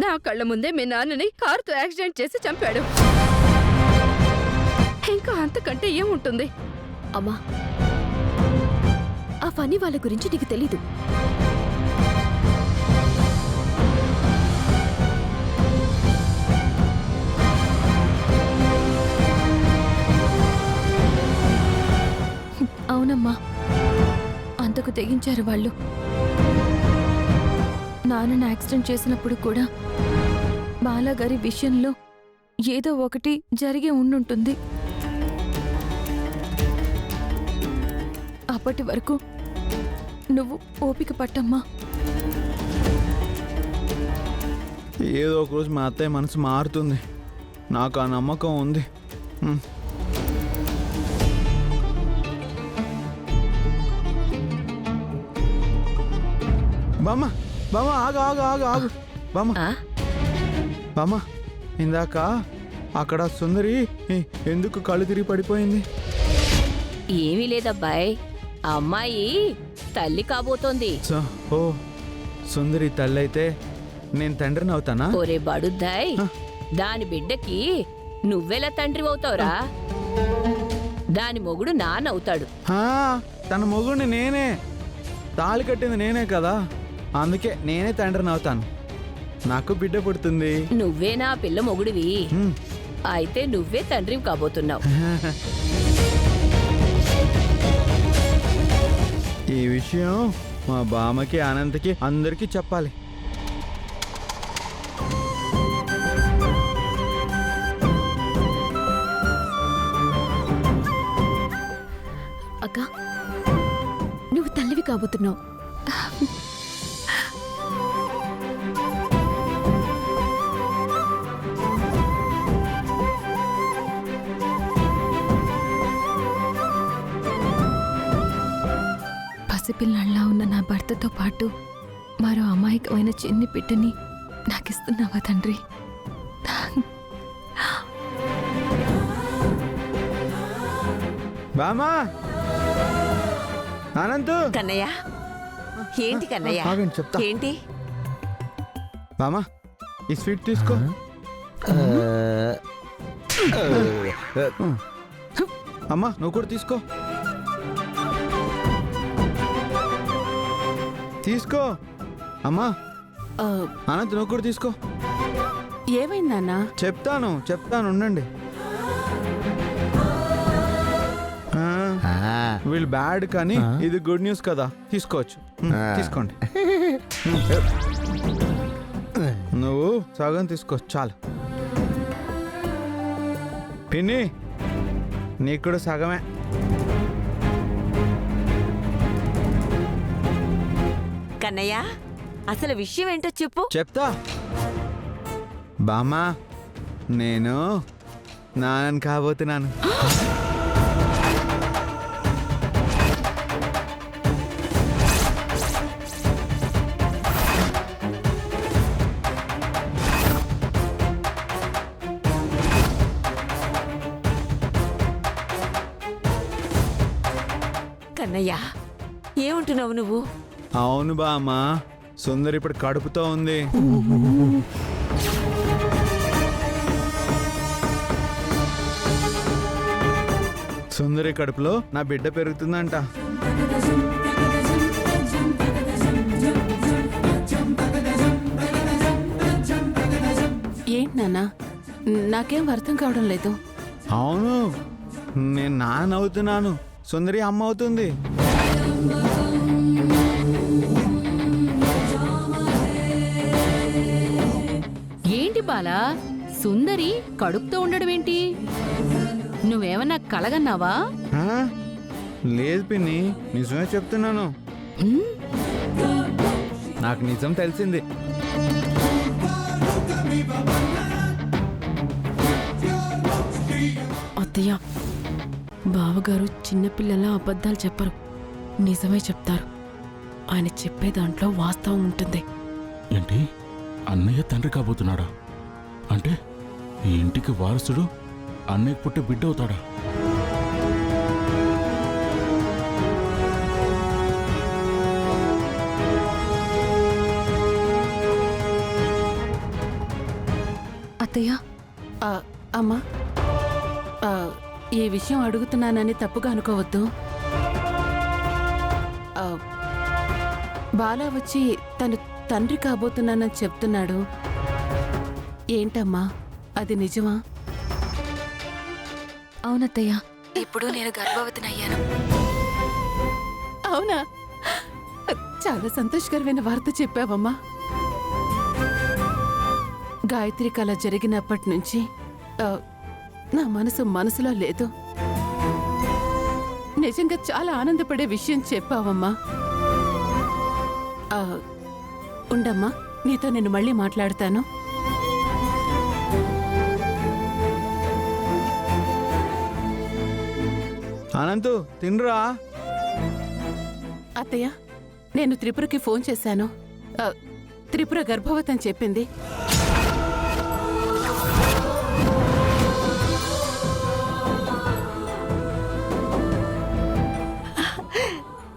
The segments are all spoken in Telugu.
నా కళ్ళ ముందే మీ నాన్నని కారుతో యాక్సిడెంట్ చేసి చంపాడు. ఇంకా అంతకంటే ఏముంటుంది? అమ్మా, ఆ ఫనీ వాళ్ళ గురించి నీకు తెలీదు. అవునమ్మా, అంతకు తెగించారు వాళ్ళు. నాన్నని యాక్సిడెంట్ చేసినప్పుడు కూడా బాలాగారి విషయంలో ఏదో ఒకటి జరిగే ఉండుంటుంది. అప్పటి వరకు నువ్వు ఓపిక పట్టమ్మా. ఏదో ఒకరోజు మా అత్తయ్య మనసు మారుతుంది, నాకు ఆ నమ్మకం ఉంది. బామ్మ, బామ్మ, ఆగు ఆగు ఆగు ఆగు. బామ్మ, బామ్మ, ఇందాక అక్కడ సుందరి ఎందుకు కళ్ళు తిరిగి పడిపోయింది? ఏమీ లేదబ్బాయ్, ఆ అమ్మాయి తల్లి కాబోతోంది. ఓ, సుందరి తల్లి అయితే నేను తండ్రిని అవుతానా? ఒరే బడుద్దాయ్, దాని బిడ్డకి నువ్వెలా తండ్రి అవుతావురా? దాని మొగుడు నాన్నవుతాడు. తన మొగుడిని నేనే, తాళి కట్టింది నేనే కదా, అందుకే నేనే తండ్రిని అవుతాను. నాకు బిడ్డ పుడుతుంది. నువ్వేనా పిల్ల మొగుడివి? అయితే నువ్వే తండ్రి కాబోతున్నావు. ఈ విషయం మా బామ్మకి, అనంతకి, అందరికీ చెప్పాలి. అక్క, నువ్వు తల్లివి కాబోతున్నావు. పసిపిల్లల్లా ఉన్న నా భర్తతో పాటు మరో అమాయకమైన చిన్ని బిడ్డని నాకిస్తున్నావా తండ్రి? బామా, అనంతు. కన్నయ్య, ఏంటి కన్నయ్య? చెప్తా. ఏంటి? బామా, ఈ స్వీట్ తీసుకో. అమ్మా, నువ్వు కూడా తీసుకో. తీసుకో అమ్మా. అనంత్, నువ్వు కూడా తీసుకో. ఏమైందన్నా? చెప్తాను ఉండండి. వీళ్ళు బ్యాడ్ కానీ ఇది గుడ్ న్యూస్ కదా, తీసుకోవచ్చు. తీసుకోండి. నువ్వు సగం తీసుకో చాలు. పిన్ని, నీకు కూడా సగమే. కన్నయ్య, అసలు విషయం ఏంటో చెప్పు. చెప్తా బామ్మా, నేను నాన్నని కాబోతున్నాను. కన్నయ్య, ఏమంటున్నావు నువ్వు? అవును బామ్మా, సుందరి ఇప్పుడు కడుపుతో ఉంది. సుందరి కడుపులో నా బిడ్డ పెరుగుతుందంట. ఏంటి నాన్న, నాకేం అర్థం కావడం లేదు. అవును, నేను నాన్న అవుతున్నాను, సుందరి అమ్మ అవుతుంది. ఏంటి బాలా, సుందరి కడుపుతో ఉండడం ఏంటి? నువ్వేమన్నా కలగన్నావా? లేదు పిన్ని, నిజమే చెప్తున్నాను. నాకు నిజం తెలిసింది. అత్తయ్య, బావగారు చిన్నపిల్లల అబద్ధాలు చెప్పరు, నిజమే చెప్తారు. ఆయన చెప్పే దాంట్లో వాస్తవం ఉంటుంది. ఏంటి, అన్నయ్య తండ్రి కాబోతున్నాడా? అంటే ఈ ఇంటికి వారసుడు అన్నయ్యకు పుట్టే బిడ్డ అవుతాడా? అత్తయ్య. ఆ, అమ్మా ఆ, ఈ విషయం అడుగుతున్నానని తప్పుగా అనుకోవద్దు. ఆ, బాలా వచ్చి తను తండ్రి కాబోతున్నానని చెప్తున్నాడు. ఏంటమ్మా, అది నిజమా? అవునత్తయ్య, ఇప్పుడు నేను గర్భవతినయ్యాను. అవునా? చాలా సంతోషకరమైన వార్త చెప్పావమ్మా. గాయత్రి కళ జరిగినప్పటి నుంచి నా మనసులో లేదు. నిజంగా చాలా ఆనందపడే విషయం చెప్పావమ్మా. ఉండమ్మా, నీతో నేను మళ్ళీ మాట్లాడతాను. అనంతు తినరా. అత్తయ్య, నేను త్రిపురకి ఫోన్ చేశాను. త్రిపుర గర్భవతి అని చెప్పింది.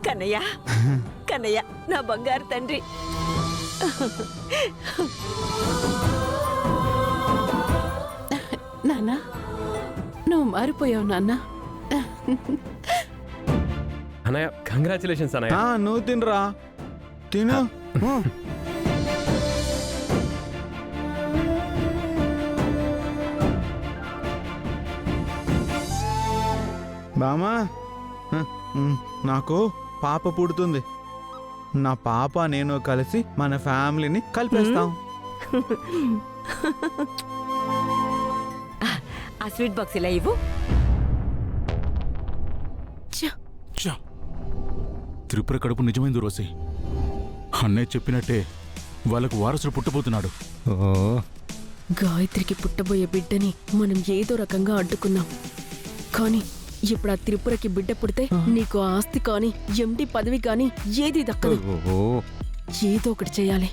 కన్నయ్య, కన్నయ్య, నా బంగారు తండ్రి. నాన్నా, నువ్వు మారిపోయావు నాన్నా. అన్నయ్య, కంగ్రాచులేషన్స్ అన్నయ్య. నువ్వు తినరా, తిను. బామా, నాకు పాప పుడుతుంది. నా పాప నేను కలిసి మన ఫ్యామిలీని కలిపేస్తాం. ఆ స్వీట్ బాక్స్ ఇలా ఇవ్వు. ఛ! త్రిపుర కడుపు నిజమైంది రోసి. అన్నయ్య చెప్పినట్టే వాళ్ళకు వారసుడు పుట్టబోతున్నాడు. గాయత్రికి పుట్టబోయే బిడ్డని మనం ఏదో రకంగా అడ్డుకున్నాం. కానీ ఇప్పుడు ఆ త్రిపురకి బిడ్డ పుడితే నీకు ఆస్తి కానీ ఎండి పదవి కానీ ఏది దక్కదు. ఏదో ఒకటి చేయాలి.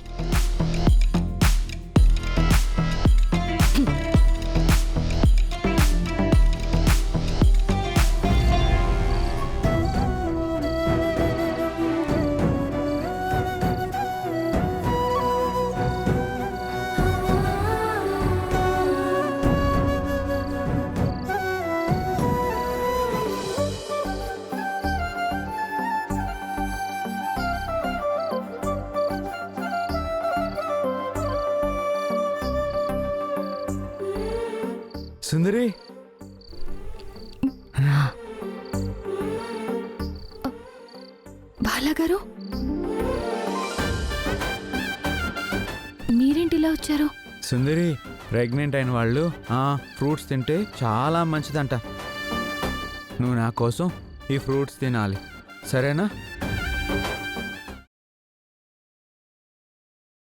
సుందరి, బాలాగారు, మీరేంటి ఇలా వచ్చారు? సుందరి, ప్రెగ్నెంట్ అయిన వాళ్ళు ఫ్రూట్స్ తింటే చాలా మంచిదంట. నువ్వు నా కోసం ఈ ఫ్రూట్స్ తినాలి, సరేనా?